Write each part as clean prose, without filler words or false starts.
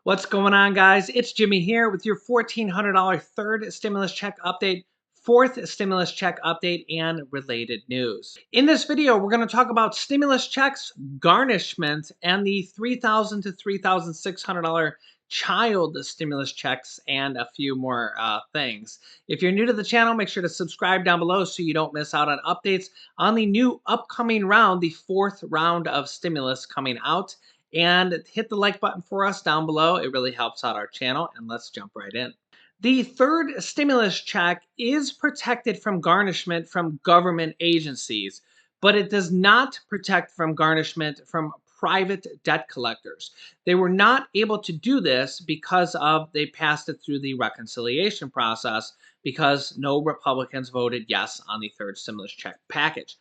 What's going on, guys? It's Jimmy here with your $1,400 third stimulus check update, fourth stimulus check update, and related news. In this video, we're going to talk about stimulus checks, garnishment, and the $3,000 to $3,600 child stimulus checks, and a few more things. If you're new to the channel, make sure to subscribe down below so you don't miss out on updates on the new upcoming round, the fourth round of stimulus coming out. And hit the like button for us down below. It really helps out our channel, and let's jump right in. The third stimulus check is protected from garnishment from government agencies, but it does not protect from garnishment from private debt collectors. They were not able to do this because they passed it through the reconciliation process because no Republicans voted yes on the third stimulus check package.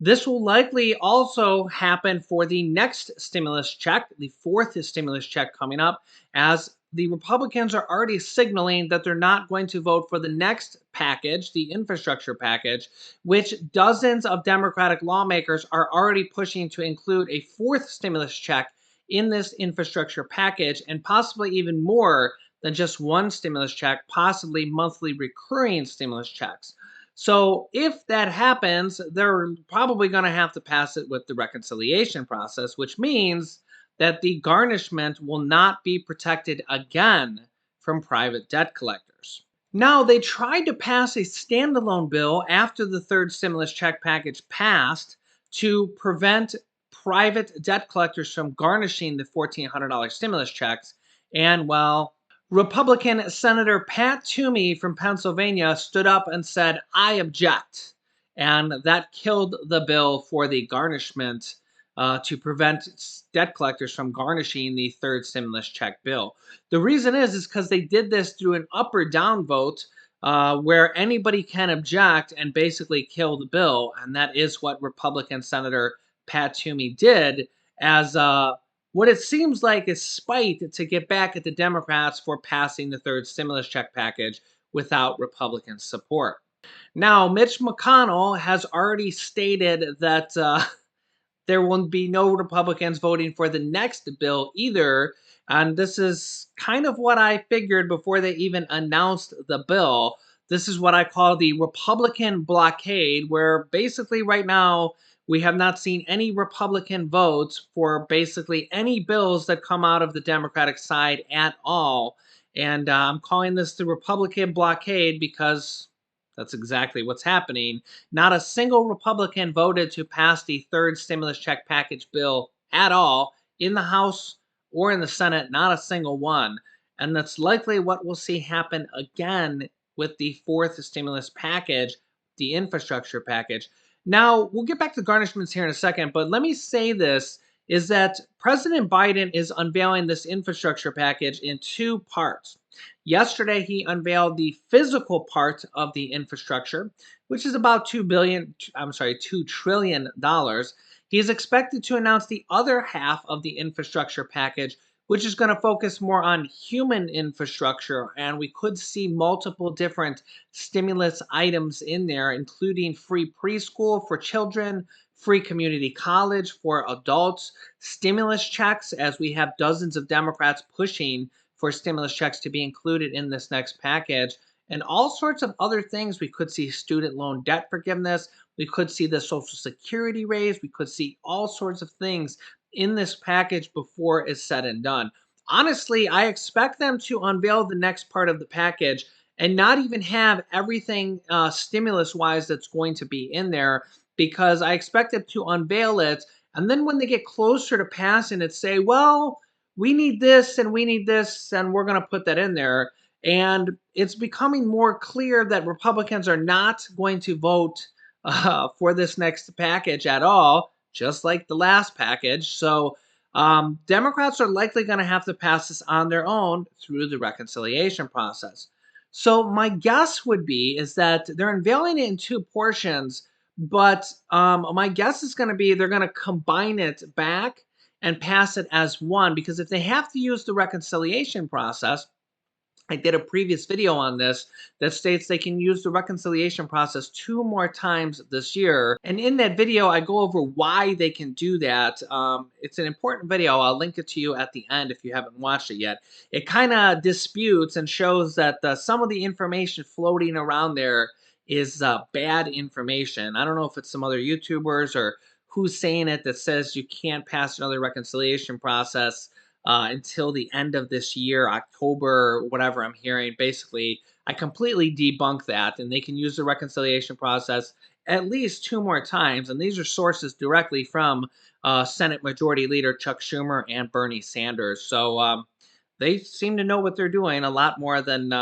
This will likely also happen for the next stimulus check, the fourth stimulus check coming up, as the Republicans are already signaling that they're not going to vote for the next package, the infrastructure package, which dozens of Democratic lawmakers are already pushing to include a fourth stimulus check in this infrastructure package, and possibly even more than just one stimulus check, possibly monthly recurring stimulus checks. So if that happens, they're probably going to have to pass it with the reconciliation process, which means that the garnishment will not be protected again from private debt collectors. Now, they tried to pass a standalone bill after the third stimulus check package passed to prevent private debt collectors from garnishing the $1,400 stimulus checks. And well, Republican Senator Pat Toomey from Pennsylvania stood up and said, "I object." And that killed the bill for the garnishment to prevent debt collectors from garnishing the third stimulus check bill. The reason is because they did this through an up or down vote where anybody can object and basically kill the bill. And that is what Republican Senator Pat Toomey did as what it seems like is spite to get back at the Democrats for passing the third stimulus check package without Republican support. Now, Mitch McConnell has already stated that there will be no Republicans voting for the next bill either. And this is kind of what I figured before they even announced the bill. This is what I call the Republican blockade, where basically right now we have not seen any Republican votes for basically any bills that come out of the Democratic side at all. And I'm calling this the Republican blockade because that's exactly what's happening. Not a single Republican voted to pass the third stimulus check package bill at all in the House or in the Senate, not a single one. And that's likely what we'll see happen again with the fourth stimulus package, the infrastructure package. Now, we'll get back to garnishments here in a second, but let me say this is that President Biden is unveiling this infrastructure package in two parts. Yesterday, he unveiled the physical part of the infrastructure, which is about $2 trillion. He is expected to announce the other half of the infrastructure package, which is going to focus more on human infrastructure. And we could see multiple different stimulus items in there, including free preschool for children, free community college for adults, stimulus checks, as we have dozens of Democrats pushing for stimulus checks to be included in this next package, and all sorts of other things. We could see student loan debt forgiveness. We could see the Social Security raise. We could see all sorts of things in this package before it's said and done. Honestly, I expect them to unveil the next part of the package and not even have everything stimulus-wise that's going to be in there, because I expect them to unveil it, and then when they get closer to passing it, say, well, we need this and we need this, and we're going to put that in there. And it's becoming more clear that Republicans are not going to vote for this next package at all, just like the last package. So Democrats are likely going to have to pass this on their own through the reconciliation process. So my guess would be is that they're unveiling it in two portions, but my guess is going to be they're going to combine it back and pass it as one, because if they have to use the reconciliation process, I did a previous video on this that states they can use the reconciliation process 2 more times this year. And in that video, I go over why they can do that. It's an important video. I'll link it to you at the end if you haven't watched it yet. It kind of disputes and shows that some of the information floating around there is bad information. I don't know if it's some other YouTubers or who's saying it that says you can't pass another reconciliation process until the end of this year, October, whatever I'm hearing. Basically, I completely debunk that, and they can use the reconciliation process at least 2 more times. And these are sources directly from Senate Majority Leader Chuck Schumer and Bernie Sanders. So they seem to know what they're doing a lot more than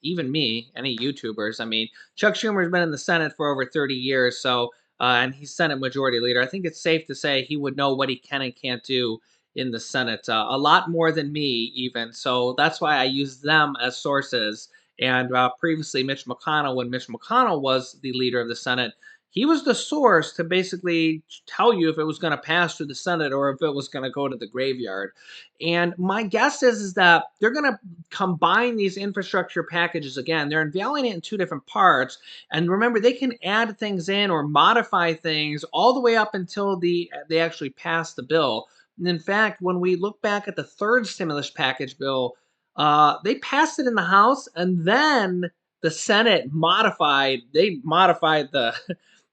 even me, any YouTubers. I mean, Chuck Schumer's been in the Senate for over 30 years, so and he's Senate Majority Leader. I think it's safe to say he would know what he can and can't do in the Senate a lot more than me, even. So that's why I use them as sources. And previously, Mitch McConnell, when Mitch McConnell was the leader of the Senate, he was the source to basically tell you if it was going to pass through the Senate or if it was going to go to the graveyard. And my guess is that they're going to combine these infrastructure packages again. They're unveiling it in 2 different parts. And remember, they can add things in or modify things all the way up until they actually pass the bill. And in fact, when we look back at the third stimulus package bill, they passed it in the House, and then the Senate modified. They modified the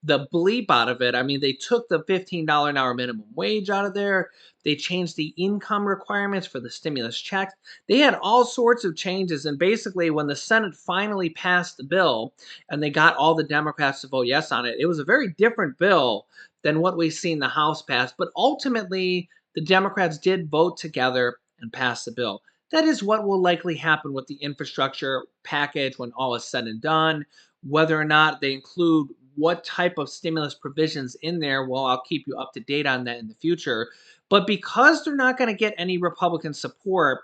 the bleep out of it. I mean, they took the $15 an hour minimum wage out of there. They changed the income requirements for the stimulus checks. They had all sorts of changes. And basically, when the Senate finally passed the bill and they got all the Democrats to vote yes on it, it was a very different bill than what we've seen the House pass. But ultimately, the Democrats did vote together and pass the bill. That is what will likely happen with the infrastructure package when all is said and done. Whether or not they include what type of stimulus provisions in there, well, I'll keep you up to date on that in the future. But because they're not going to get any Republican support,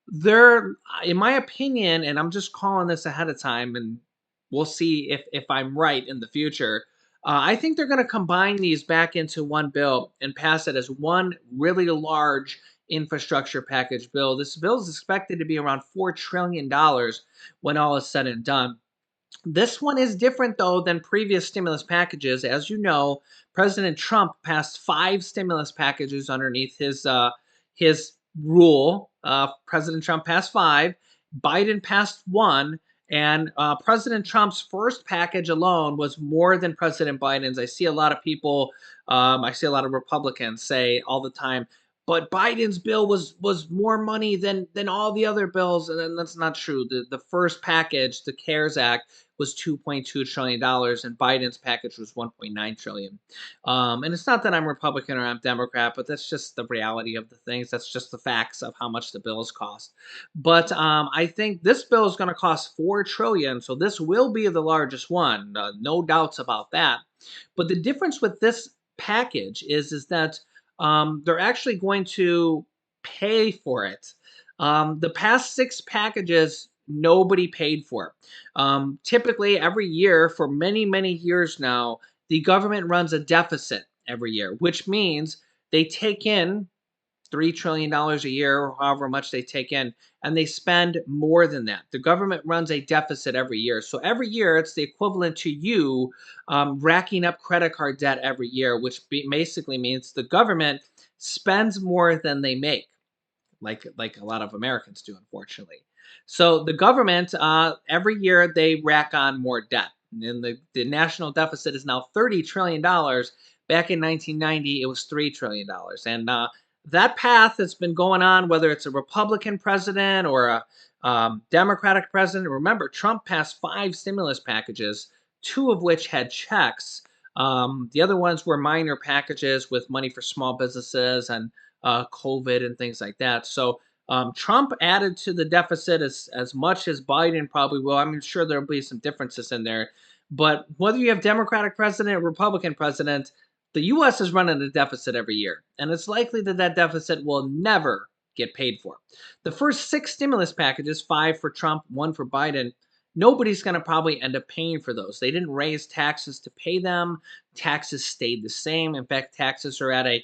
they're, in my opinion, and I'm just calling this ahead of time, and we'll see if I'm right in the future. I think they're going to combine these back into one bill and pass it as one really large infrastructure package bill. This bill is expected to be around $4 trillion when all is said and done. This one is different, though, than previous stimulus packages. As you know, President Trump passed 5 stimulus packages underneath his rule. President Trump passed 5. Biden passed 1. And President Trump's first package alone was more than President Biden's. I see a lot of people, I see a lot of Republicans say all the time, but Biden's bill was more money than all the other bills, and then that's not true. The first package, the CARES Act, was $2.2 trillion dollars, and Biden's package was 1.9 trillion. And it's not that I'm Republican or I'm Democrat, but that's just the reality of the things. That's just the facts of how much the bills cost. But I think this bill is going to cost 4 trillion, so this will be the largest one, no doubts about that. But the difference with this package is that they're actually going to pay for it. The past 6 packages, nobody paid for. Typically, every year for many, many years now, the government runs a deficit every year, which means they take in $3 trillion a year, or however much they take in, and they spend more than that. The government runs a deficit every year. So every year, it's the equivalent to you racking up credit card debt every year, which basically means the government spends more than they make, like a lot of Americans do, unfortunately. So the government every year they rack on more debt, and the national deficit is now $30 trillion. Back in 1990, it was $3 trillion, and that path has been going on, whether it's a Republican president or a Democratic president. Remember, Trump passed 5 stimulus packages, 2 of which had checks. The other ones were minor packages with money for small businesses and COVID and things like that. So Trump added to the deficit as much as Biden probably will. I'm sure there'll be some differences in there. But whether you have Democratic president or Republican president, the U.S. is running a deficit every year. And it's likely that that deficit will never get paid for. The first 6 stimulus packages, 5 for Trump, 1 for Biden, nobody's going to probably end up paying for those. They didn't raise taxes to pay them. Taxes stayed the same. In fact, taxes are at a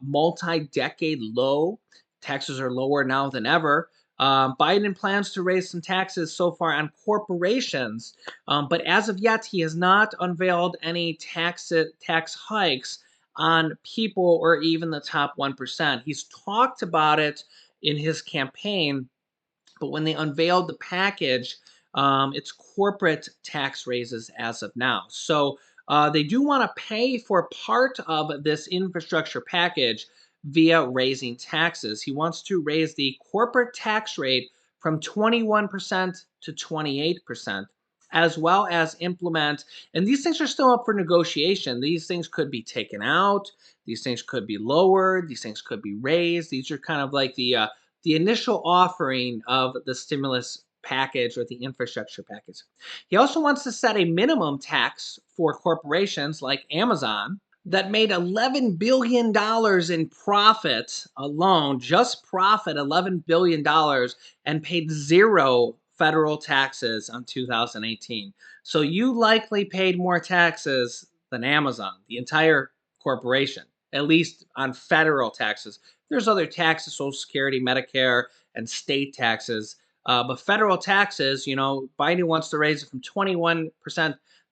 multi-decade low. Taxes are lower now than ever. Biden plans to raise some taxes so far on corporations, but as of yet, he has not unveiled any tax hikes on people or even the top 1%. He's talked about it in his campaign, but when they unveiled the package, it's corporate tax raises as of now. So they do want to pay for part of this infrastructure package via raising taxes. He wants to raise the corporate tax rate from 21% to 28%, as well as implement, and these things are still up for negotiation. These things could be taken out, these things could be lowered, these things could be raised. These are kind of like the initial offering of the stimulus package or the infrastructure package. He also wants to set a minimum tax for corporations like Amazon that made $11 billion in profit alone, just profit $11 billion, and paid zero federal taxes on 2018. So you likely paid more taxes than Amazon, the entire corporation, at least on federal taxes. There's other taxes, Social Security, Medicare, and state taxes. But federal taxes, Biden wants to raise it from 21%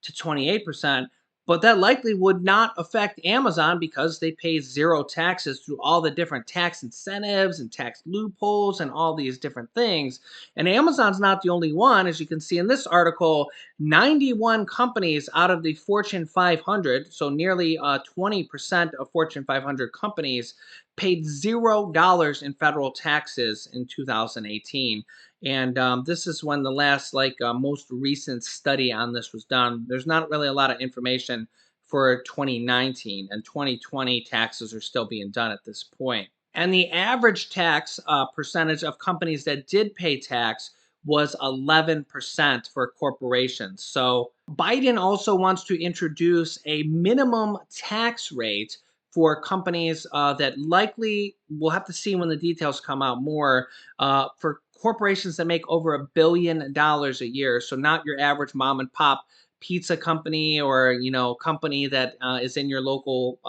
to 28%. But that likely would not affect Amazon because they pay zero taxes through all the different tax incentives and tax loopholes and all these different things. And Amazon's not the only one. As you can see in this article, 91 companies out of the Fortune 500, so nearly 20% of Fortune 500 companies, paid $0 in federal taxes in 2018. And this is when the last, most recent study on this was done. There's not really a lot of information for 2019, and 2020 taxes are still being done at this point. And the average tax percentage of companies that did pay tax was 11% for corporations. So Biden also wants to introduce a minimum tax rate for companies that likely, we'll have to see when the details come out more, for corporations that make over $1 billion a year. So not your average mom and pop pizza company or company that is in your local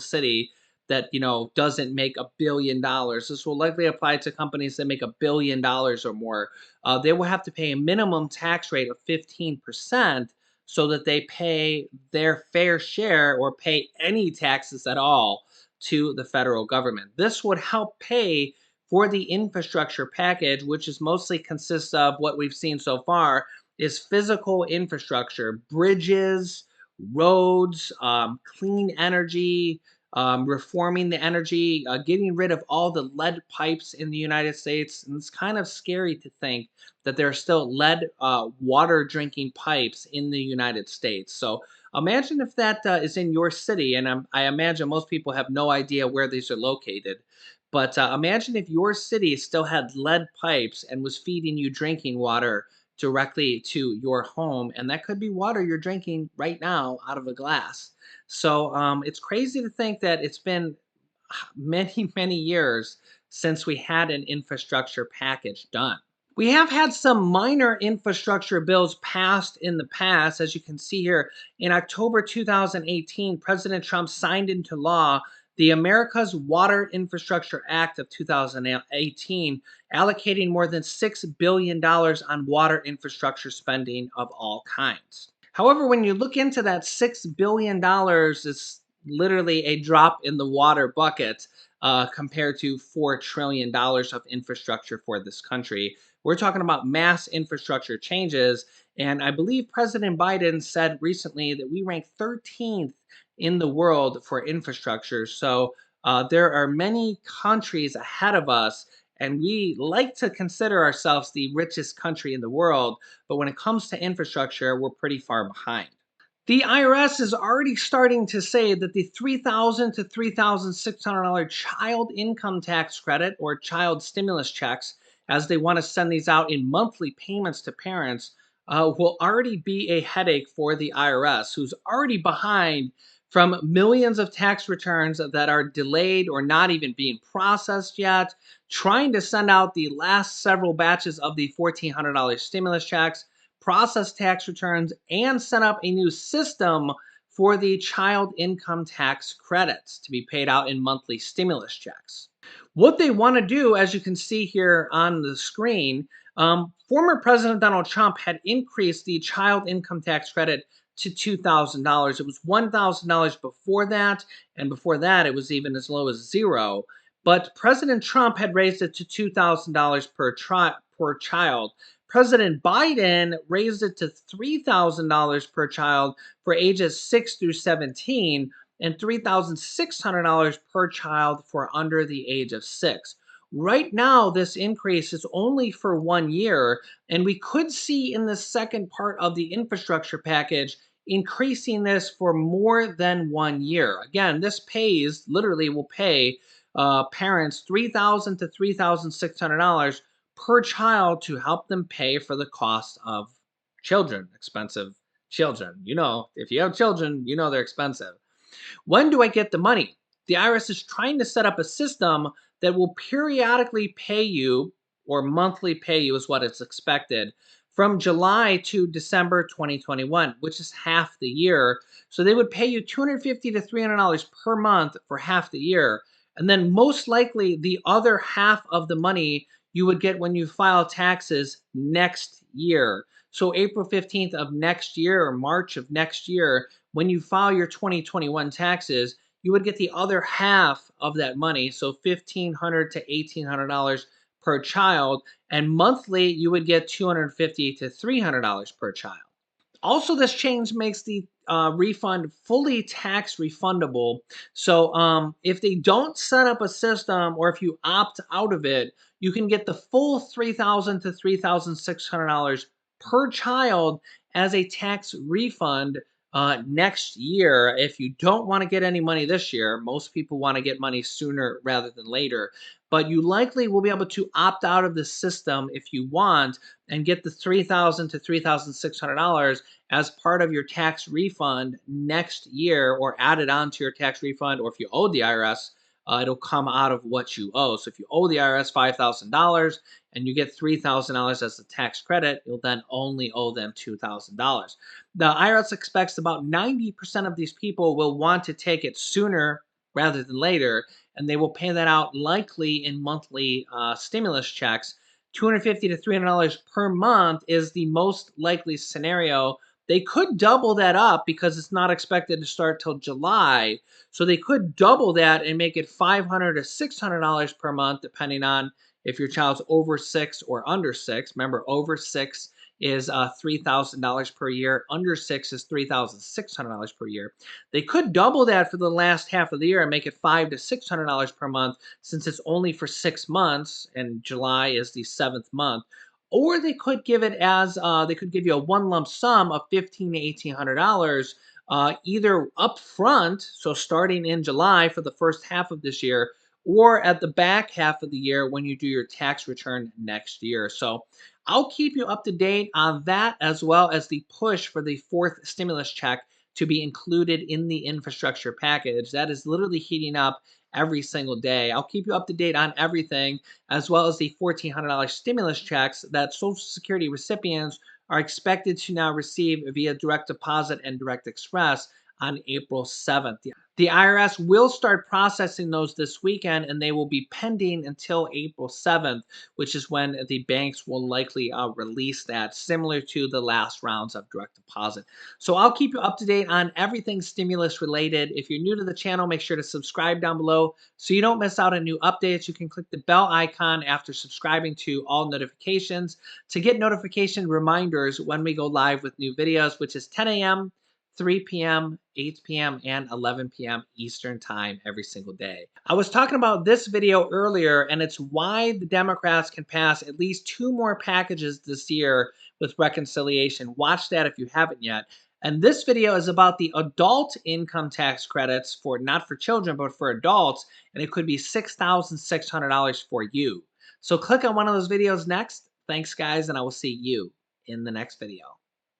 city that doesn't make $1 billion. This will likely apply to companies that make $1 billion or more. They will have to pay a minimum tax rate of 15% so that they pay their fair share or pay any taxes at all to the federal government. This would help pay for the infrastructure package, which is mostly consists of what we've seen so far is physical infrastructure, bridges, roads, clean energy, reforming the energy, getting rid of all the lead pipes in the United States. And it's kind of scary to think that there are still lead water drinking pipes in the United States. So imagine if that is in your city, and I imagine most people have no idea where these are located. But imagine if your city still had lead pipes and was feeding you drinking water directly to your home, and that could be water you're drinking right now out of a glass. So it's crazy to think that it's been many, many years since we had an infrastructure package done. We have had some minor infrastructure bills passed in the past. As you can see here, in October 2018, President Trump signed into law the America's Water Infrastructure Act of 2018, allocating more than $6 billion on water infrastructure spending of all kinds. However, when you look into that $6 billion, it's literally a drop in the water bucket compared to $4 trillion of infrastructure for this country. We're talking about mass infrastructure changes. And I believe President Biden said recently that we rank 13th in the world for infrastructure. So there are many countries ahead of us. And we like to consider ourselves the richest country in the world. But when it comes to infrastructure, we're pretty far behind. The IRS is already starting to say that the $3,000 to $3,600 child income tax credit or child stimulus checks, as they want to send these out in monthly payments to parents, will already be a headache for the IRS, who's already behind from millions of tax returns that are delayed or not even being processed yet, trying to send out the last several batches of the $1,400 stimulus checks, process tax returns, and set up a new system for the child income tax credits to be paid out in monthly stimulus checks. What they want to do, as you can see here on the screen, former President Donald Trump had increased the child income tax credit to $2,000. It was $1,000 before that, and before that, it was even as low as zero. But President Trump had raised it to $2,000 per child. President Biden raised it to $3,000 per child for ages 6 through 17 and $3,600 per child for under the age of 6. Right now, this increase is only for 1 year, and we could see in the second part of the infrastructure package increasing this for more than 1 year. Again, this pays, literally will pay parents $3,000 to $3,600 per child to help them pay for the cost of children, expensive children. You know, if you have children, you know they're expensive. When do I get the money? The IRS is trying to set up a system that will periodically pay you, or monthly pay you is what it's expected, from July to December 2021, which is half the year. So they would pay you $250 to $300 per month for half the year. And then most likely the other half of the money you would get when you file taxes next year. So April 15th of next year or March of next year, when you file your 2021 taxes, you would get the other half of that money, so $1,500 to $1,800 per child, and monthly you would get $250 to $300 per child. Also, this change makes the refund fully tax refundable. So if they don't set up a system, or if you opt out of it, you can get the full $3,000 to $3,600 per child as a tax refund next year. If you don't want to get any money this year, most people want to get money sooner rather than later. But you likely will be able to opt out of the system if you want and get the $3,000 to $3,600 as part of your tax refund next year, or added on to your tax refund. Or if you owe the IRS, it'll come out of what you owe. So if you owe the IRS $5,000 and you get $3,000 as a tax credit, you'll then only owe them $2,000. The IRS expects about 90% of these people will want to take it sooner rather than later, and they will pay that out likely in monthly stimulus checks. $250 to $300 per month is the most likely scenario. They could double that up because it's not expected to start till July. So they could double that and make it $500 to $600 per month, depending on if your child's over 6 or under 6. Remember, over 6 is $3,000 per year. Under 6 is $3,600 per year. They could double that for the last half of the year and make it $500 to $600 per month, since it's only for 6 months and July is the 7th month. Or they could give it as they could give you a one lump sum of $1,500 to $1,800, either upfront, so starting in July for the first half of this year, or at the back half of the year when you do your tax return next year. So I'll keep you up to date on that, as well as the push for the fourth stimulus check to be included in the infrastructure package. That is literally heating up every single day. I'll keep you up to date on everything, as well as the $1,400 stimulus checks that Social Security recipients are expected to now receive via direct deposit and direct express on April 7th. The IRS will start processing those this weekend, and they will be pending until April 7th, which is when the banks will likely release that, similar to the last rounds of direct deposit. So I'll keep you up to date on everything stimulus related. If you're new to the channel, make sure to subscribe down below so you don't miss out on new updates. You can click the bell icon after subscribing to all notifications to get notification reminders when we go live with new videos, which is 10 a.m., 3 p.m., 8 p.m., and 11 p.m. Eastern Time every single day. I was talking about this video earlier, and it's why the Democrats can pass at least 2 more packages this year with reconciliation. Watch that if you haven't yet. And this video is about the adult income tax credits, for not for children, but for adults, and it could be $6,600 for you. So click on one of those videos next. Thanks, guys, and I will see you in the next video.